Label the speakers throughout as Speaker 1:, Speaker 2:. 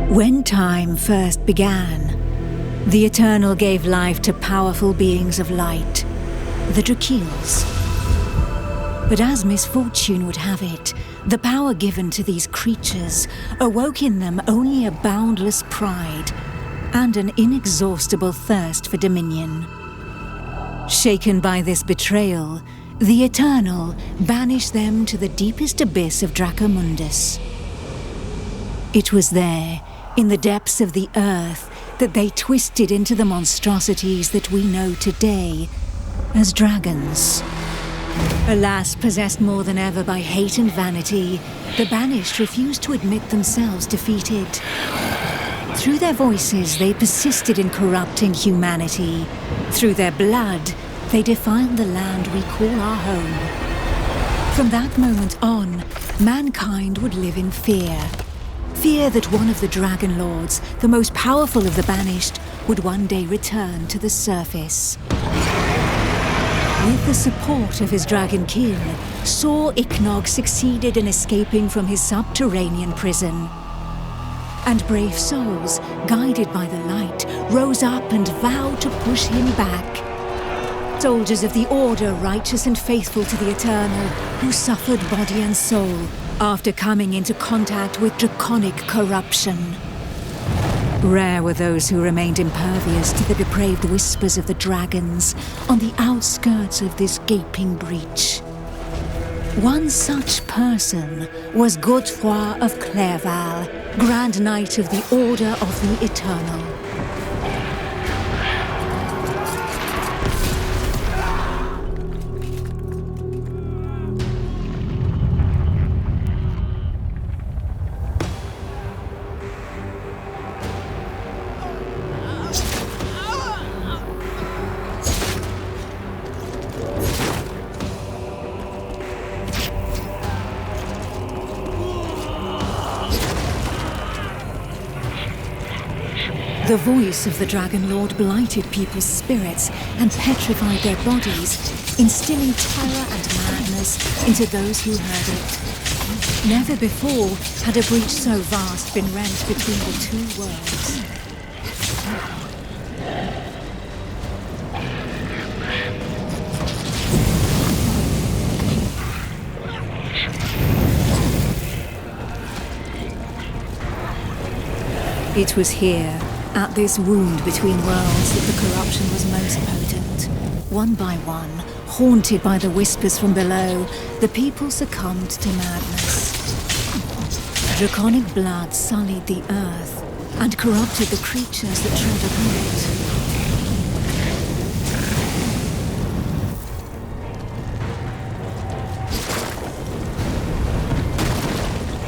Speaker 1: When time first began, the Eternal gave life to powerful beings of light, the Draconils. But as misfortune would have it, the power given to these creatures awoke in them only a boundless pride and an inexhaustible thirst for dominion. Shaken by this betrayal, the Eternal banished them to the deepest abyss of Dracomundus. It was there, in the depths of the earth, that they twisted into the monstrosities that we know today as dragons. Alas, possessed more than ever by hate and vanity, the Banished refused to admit themselves defeated. Through their voices, they persisted in corrupting humanity. Through their blood, they defiled the land we call our home. From that moment on, mankind would live in fear. Fear that one of the Dragon Lords, the most powerful of the Banished, would one day return to the surface. With the support of his Dragonkin, Saw Ichnog succeeded in escaping from his subterranean prison. And brave souls, guided by the light, rose up and vowed to push him back. Soldiers of the Order, righteous and faithful to the Eternal, who suffered body and soul after coming into contact with draconic corruption. Rare were those who remained impervious to the depraved whispers of the dragons on the outskirts of this gaping breach. One such person was Godefroy of Clairval, Grand Knight of the Order of the Eternal. The voice of the Dragon Lord blighted people's spirits and petrified their bodies, instilling terror and madness into those who heard it. Never before had a breach so vast been rent between the two worlds. It was here, at this wound between worlds, that the corruption was most potent. One by one, haunted by the whispers from below, the people succumbed to madness. Draconic blood sullied the earth and corrupted the creatures that tread upon it.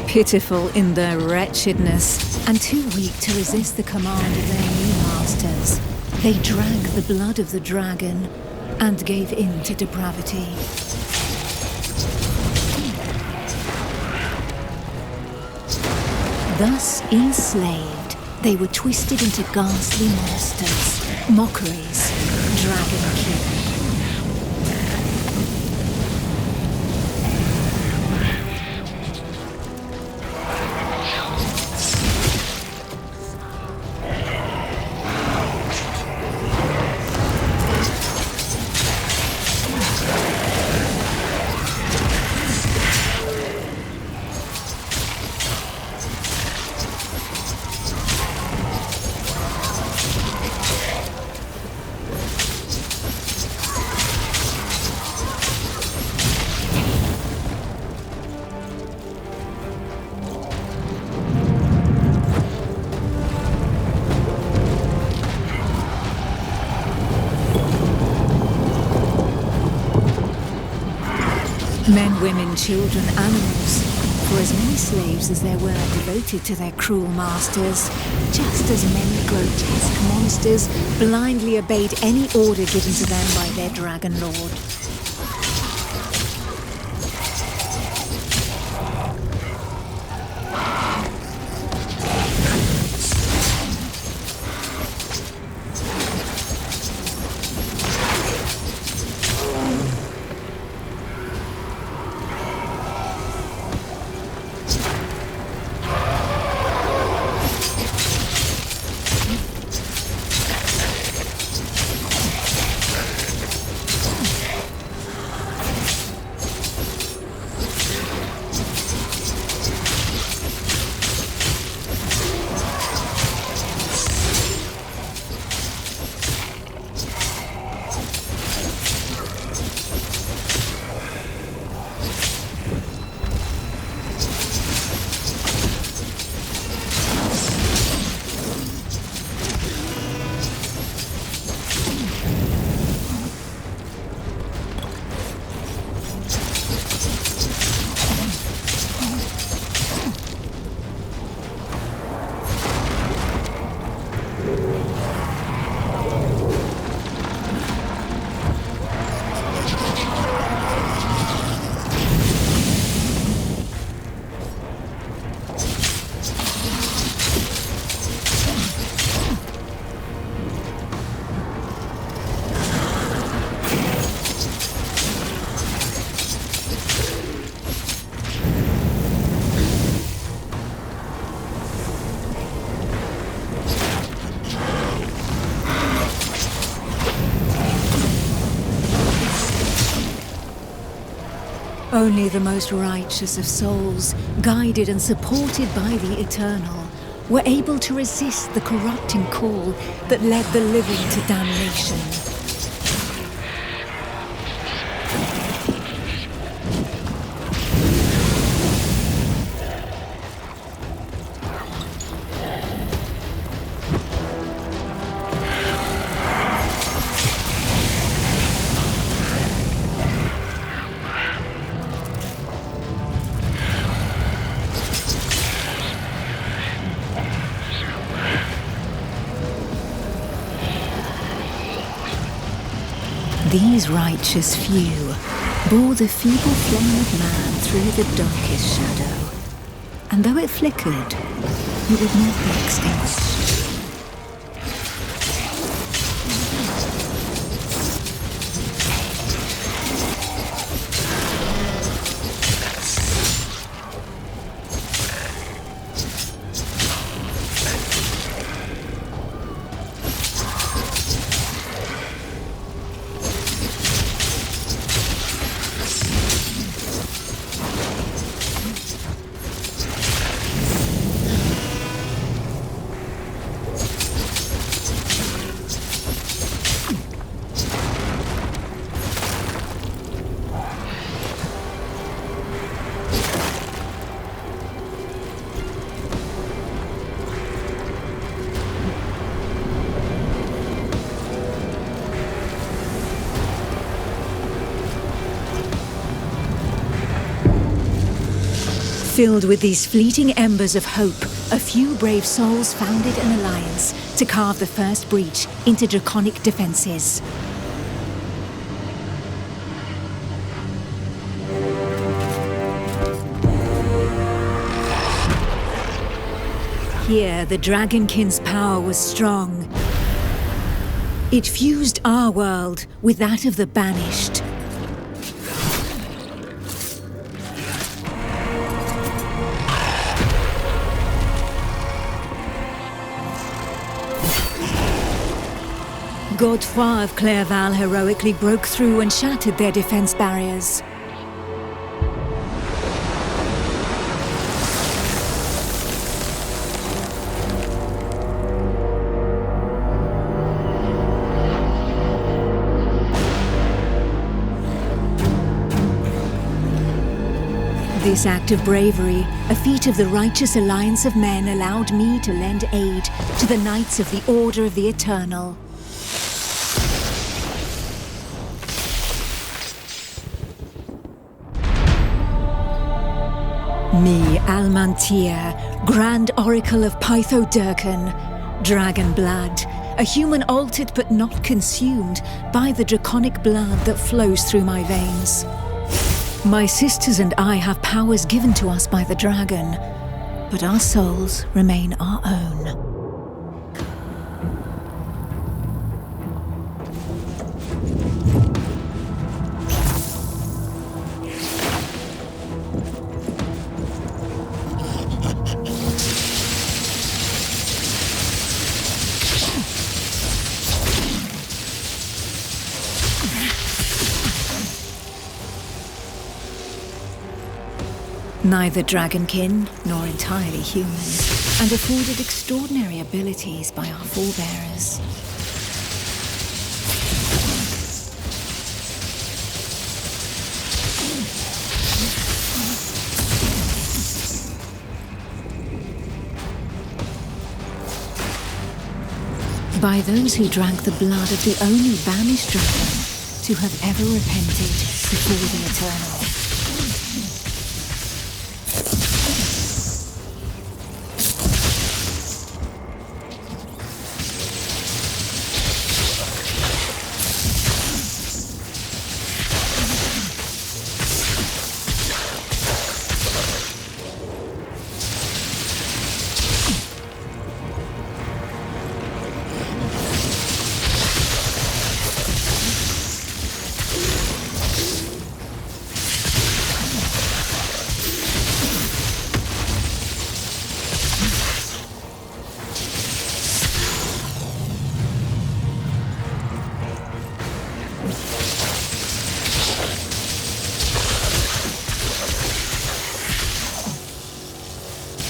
Speaker 1: Pitiful in their wretchedness, and too weak to resist the command of their new masters, they drank the blood of the dragon and gave in to depravity. Thus enslaved, they were twisted into ghastly monsters, mockeries, Dragonkin. Men, women, children, animals, for as many slaves as there were devoted to their cruel masters, just as many grotesque monsters blindly obeyed any order given to them by their Dragon Lord. Only the most righteous of souls, guided and supported by the Eternal, were able to resist the corrupting call that led the living to damnation. These righteous few bore the feeble flame of man through the darkest shadow, and though it flickered, it would not be extinguished. Filled with these fleeting embers of hope, a few brave souls founded an alliance to carve the first breach into draconic defenses. Here, the Dragonkin's power was strong. It fused our world with that of the Banished. Godefroy of Clairval heroically broke through and shattered their defense barriers. This act of bravery, a feat of the righteous alliance of men, allowed me to lend aid to the Knights of the Order of the Eternal. Me, Almantia, Grand Oracle of Pythodurcan, Dragon Blood, a human altered but not consumed by the draconic blood that flows through my veins. My sisters and I have powers given to us by the dragon, but our souls remain our own. Neither dragonkin nor entirely human, and afforded extraordinary abilities by our forebearers. By those who drank the blood of the only banished dragon to have ever repented before the Eternal.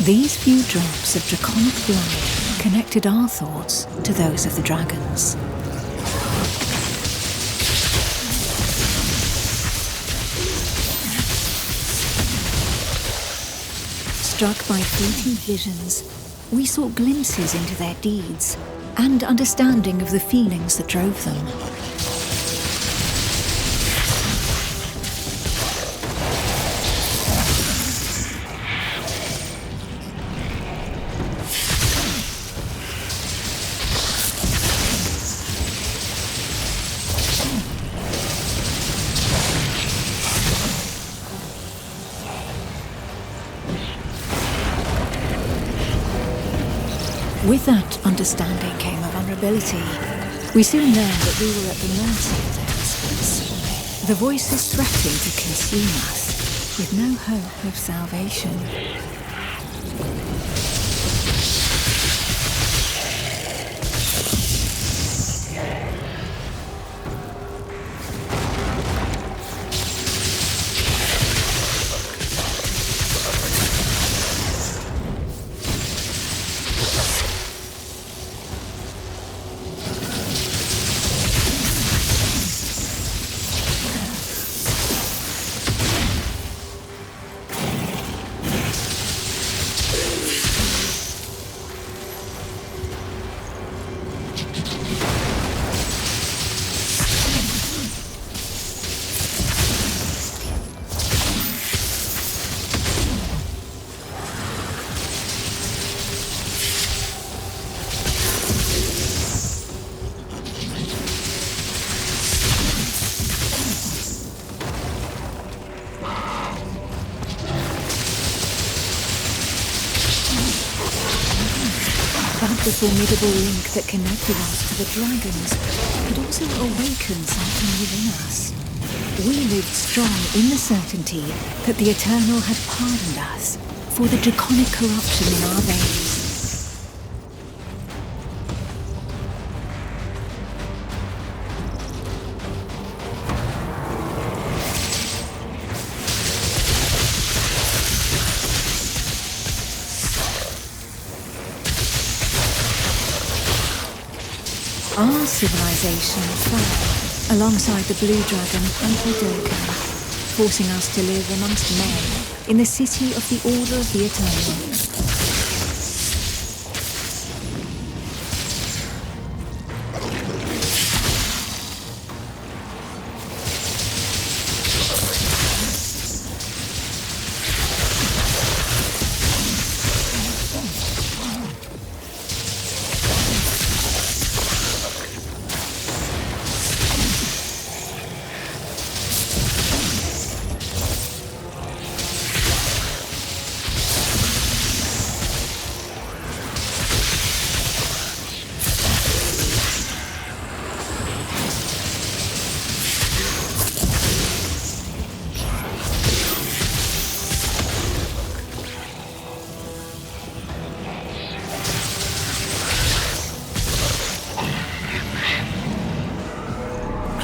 Speaker 1: These few drops of draconic blood connected our thoughts to those of the dragons. Struck by fleeting visions, we sought glimpses into their deeds and understanding of the feelings that drove them. With that understanding came a vulnerability. We soon learned that we were at the mercy of their whispers. The voices threatened to consume us, with no hope of salvation. The formidable link that connected us to the dragons had also awakened something within us. We lived strong in the certainty that the Eternal had pardoned us for the draconic corruption in our veins. Our civilization fell alongside the blue dragon and the Dragonkin, forcing us to live amongst men in the city of the Order of the Eternal.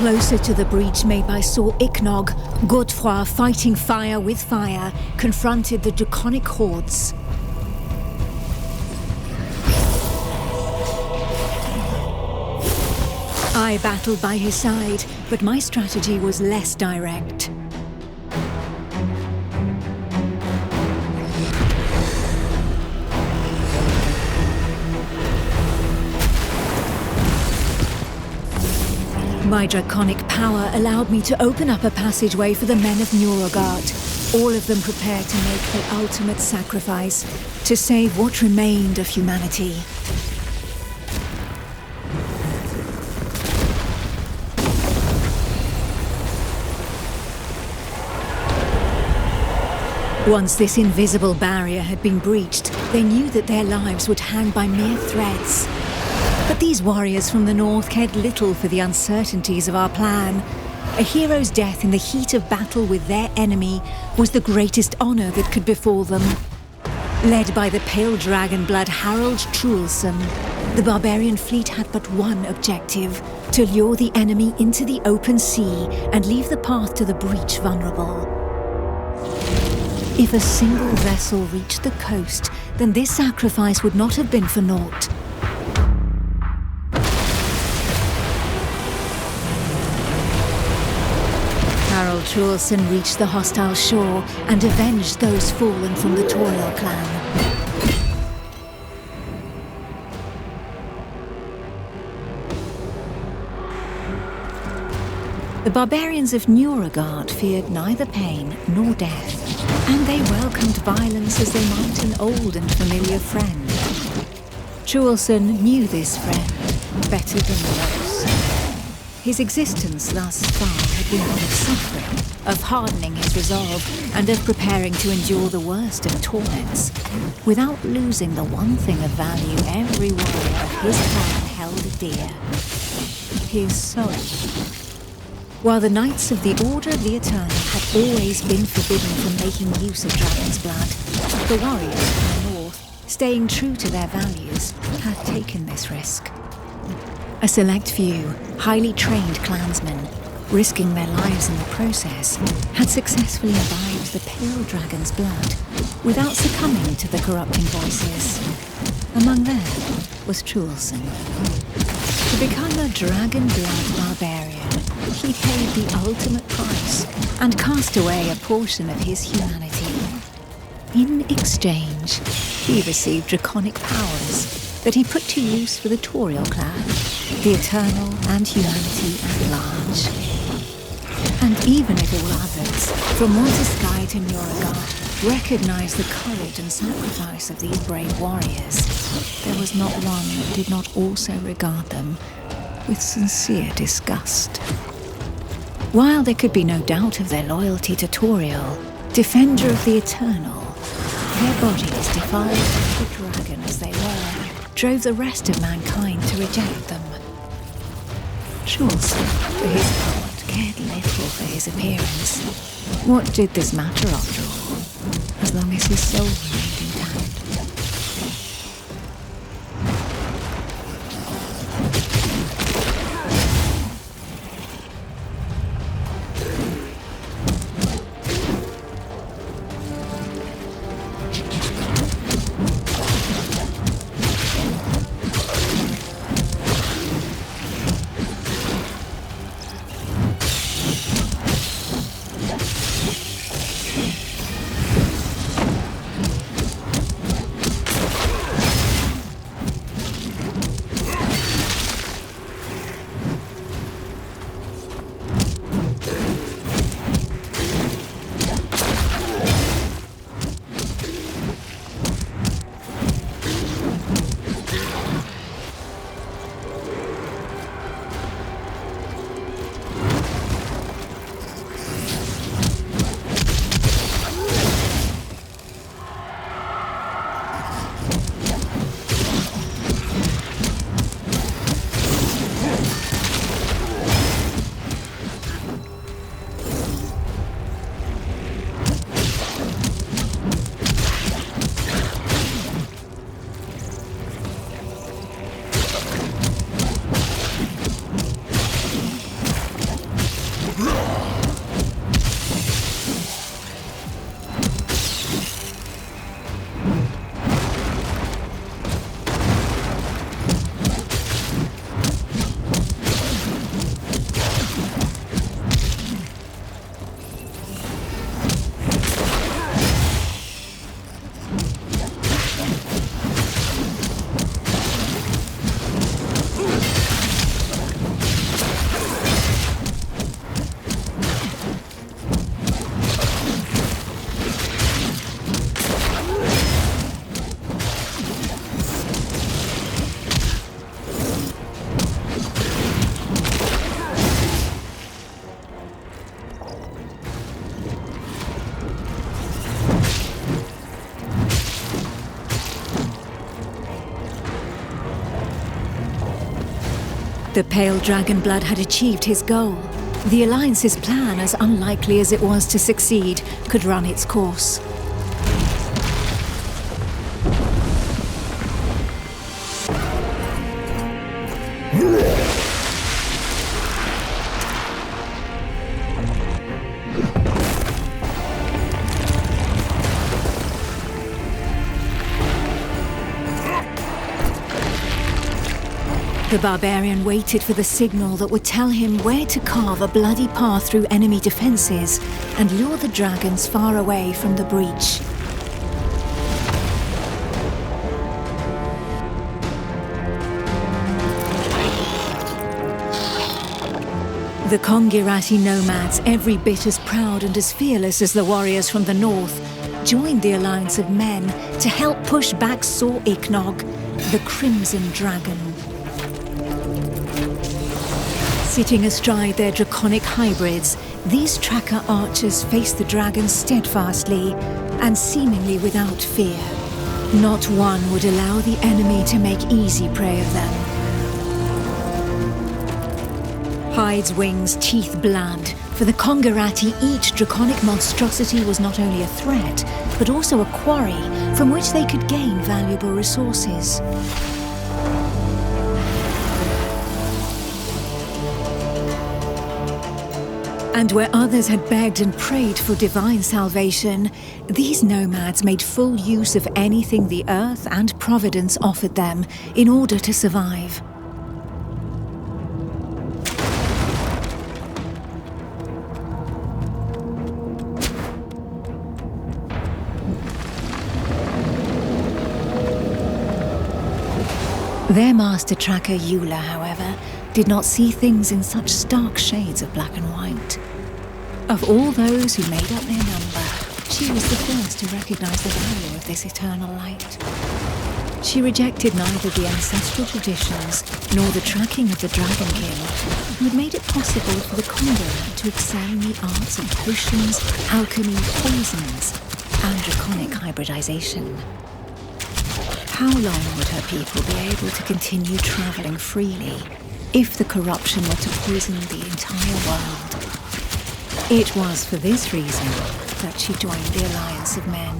Speaker 1: Closer to the breach made by Sir Ichnog, Godefroy, fighting fire with fire, confronted the draconic hordes. I battled by his side, but my strategy was less direct. My draconic power allowed me to open up a passageway for the men of Nurogard, all of them prepared to make the ultimate sacrifice to save what remained of humanity. Once this invisible barrier had been breached, they knew that their lives would hang by mere threads. But these warriors from the north cared little for the uncertainties of our plan. A hero's death in the heat of battle with their enemy was the greatest honor that could befall them. Led by the pale dragon blood Harold Truelson, the barbarian fleet had but one objective: to lure the enemy into the open sea and leave the path to the breach vulnerable. If a single vessel reached the coast, then this sacrifice would not have been for naught. Harold Truelson reached the hostile shore and avenged those fallen from the Toriel clan. The barbarians of Nuragard feared neither pain nor death, and they welcomed violence as they might an old and familiar friend. Truelson knew this friend better than most. His existence thus far had been one of suffering, of hardening his resolve, and of preparing to endure the worst of torments, without losing the one thing of value every warrior of his clan held dear: his soul. While the Knights of the Order of the Eternal had always been forbidden from making use of dragon's blood, the warriors from the north, staying true to their values, had taken this risk. A select few, highly trained clansmen, risking their lives in the process, had successfully imbibed the pale dragon's blood without succumbing to the corrupting voices. Among them was Truelson. To become a dragon blood barbarian, he paid the ultimate price and cast away a portion of his humanity. In exchange, he received draconic powers that he put to use for the Toriel clan, the Eternal, and humanity at large. And even if all others, from Sky to Nuragard, recognized the courage and sacrifice of these brave warriors, there was not one that did not also regard them with sincere disgust. While there could be no doubt of their loyalty to Toriel, defender of the Eternal, their bodies, defiled by the dragon as they were, drove the rest of mankind to reject them. Truelson, for his part, cared little for his appearance. What did this matter after all, as long as his soul remained intact? The pale dragon blood had achieved his goal. The Alliance's plan, as unlikely as it was to succeed, could run its course. The Barbarian waited for the signal that would tell him where to carve a bloody path through enemy defenses and lure the dragons far away from the breach. The Kongirati nomads, every bit as proud and as fearless as the warriors from the north, joined the alliance of men to help push back Sor Iknog, the Crimson Dragon. Sitting astride their draconic hybrids, these tracker archers faced the dragons steadfastly and seemingly without fear. Not one would allow the enemy to make easy prey of them. Hides, wings, teeth, blood. For the Kongirati, each draconic monstrosity was not only a threat, but also a quarry from which they could gain valuable resources. And where others had begged and prayed for divine salvation, these nomads made full use of anything the earth and providence offered them in order to survive. Their master tracker, Eula, however, did not see things in such stark shades of black and white. Of all those who made up their number, she was the first to recognize the value of this eternal light. She rejected neither the ancestral traditions nor the tracking of the Dragonkin, who had made it possible for the Kongirati to excel in the arts of potions, alchemy, poisons, and draconic hybridization. How long would her people be able to continue traveling freely if the corruption were to poison the entire world? It was for this reason that she joined the Alliance of Men.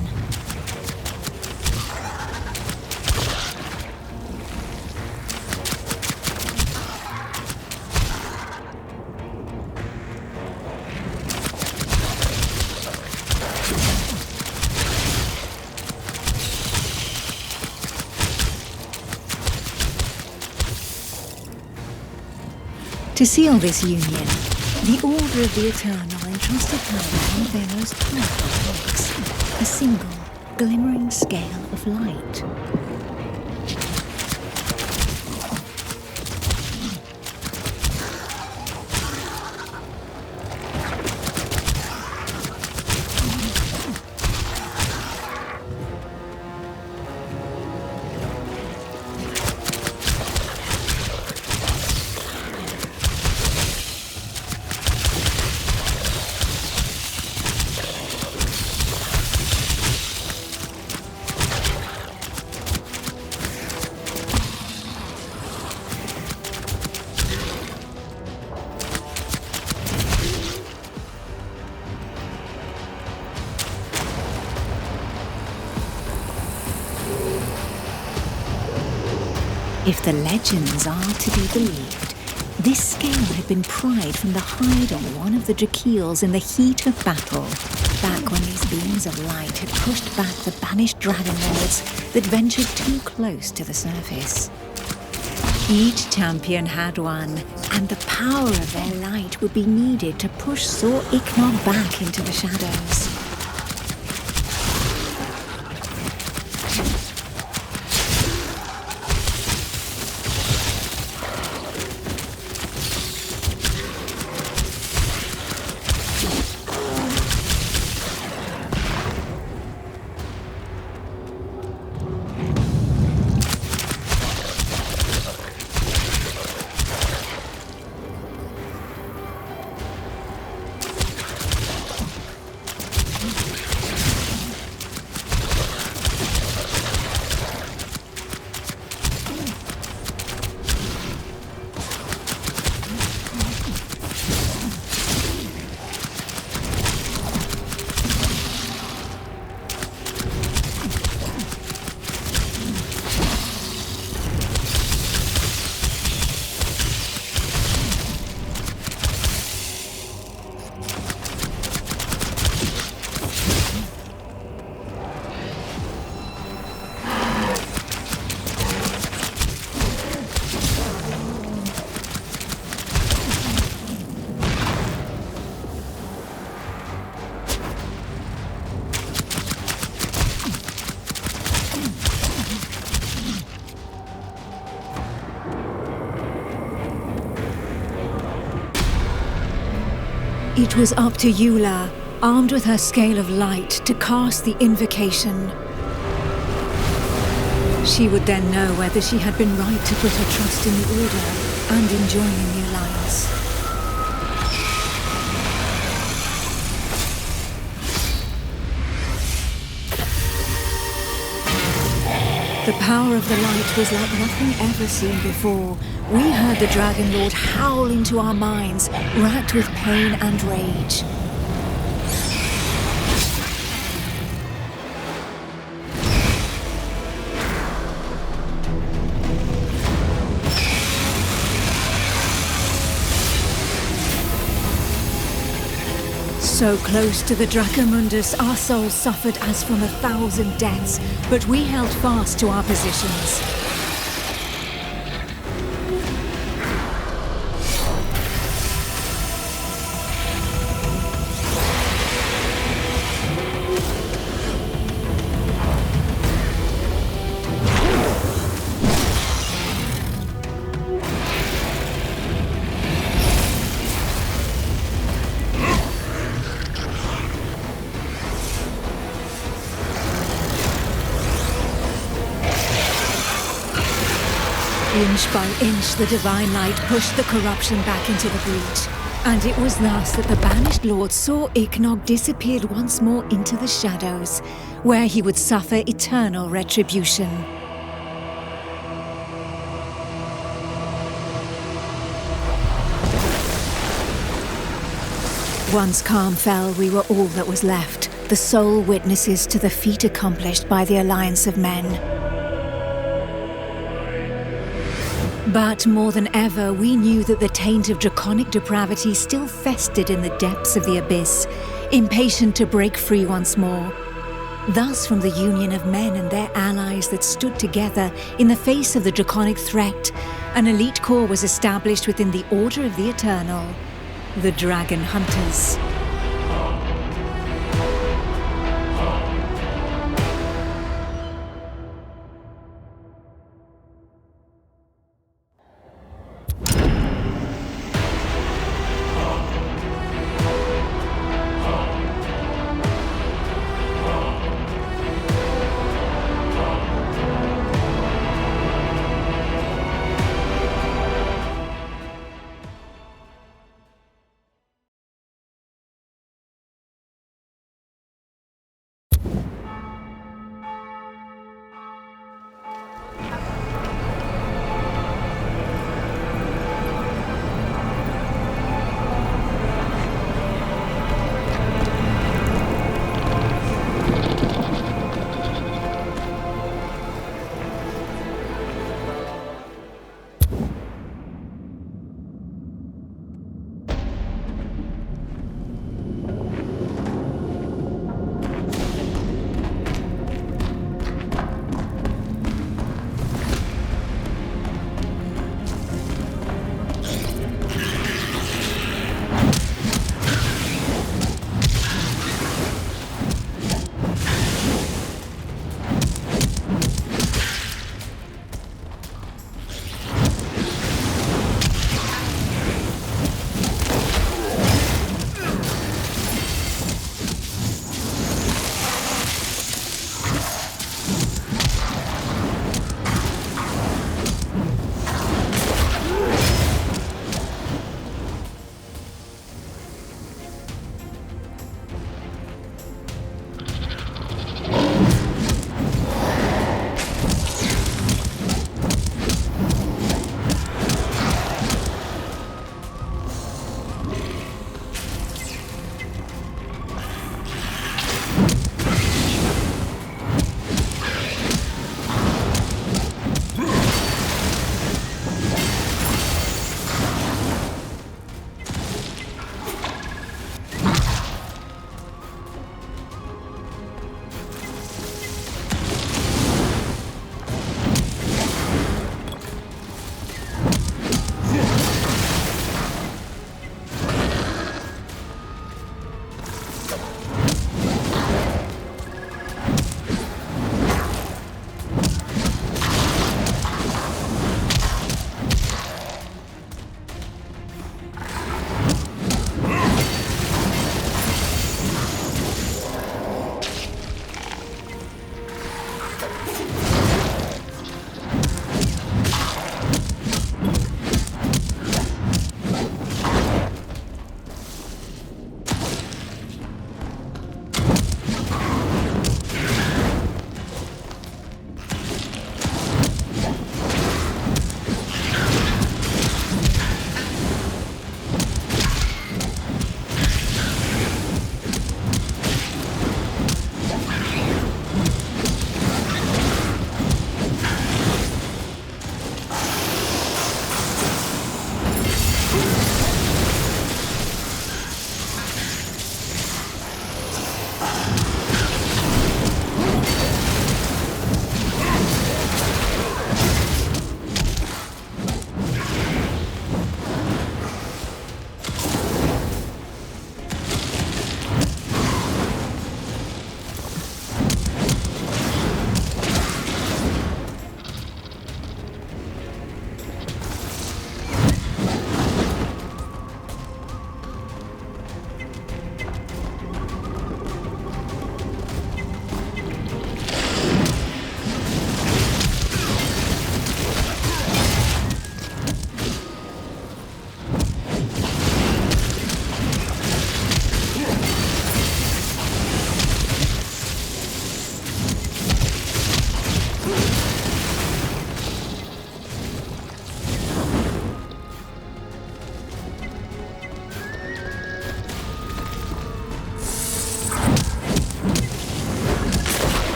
Speaker 1: To seal this union, the Order of the Eternal entrusted her with one of their most powerful relics, a single, glimmering scale of light. If the legends are to be believed, this scale had been pried from the hide of one of the draconics in the heat of battle, back when these beams of light had pushed back the banished dragon lords that ventured too close to the surface. Each champion had one, and the power of their light would be needed to push Sor Iknog back into the shadows. It was up to Eula, armed with her scale of light, to cast the invocation. She would then know whether she had been right to put her trust in the Order and in joining the Alliance. The power of the light was like nothing ever seen before. We heard the Dragon Lord howl into our minds, racked with pain and rage. So close to the Dracomundus, our souls suffered as from 1,000 deaths, but we held fast to our positions. Inch by inch, the divine light pushed the corruption back into the breach. And it was thus that the Banished Lord saw Ichnog disappeared once more into the shadows, where he would suffer eternal retribution. Once calm fell, we were all that was left, the sole witnesses to the feat accomplished by the Alliance of Men. But more than ever, we knew that the taint of draconic depravity still festered in the depths of the abyss, impatient to break free once more. Thus, from the union of men and their allies that stood together in the face of the draconic threat, an elite corps was established within the Order of the Eternal, the Dragon Hunters.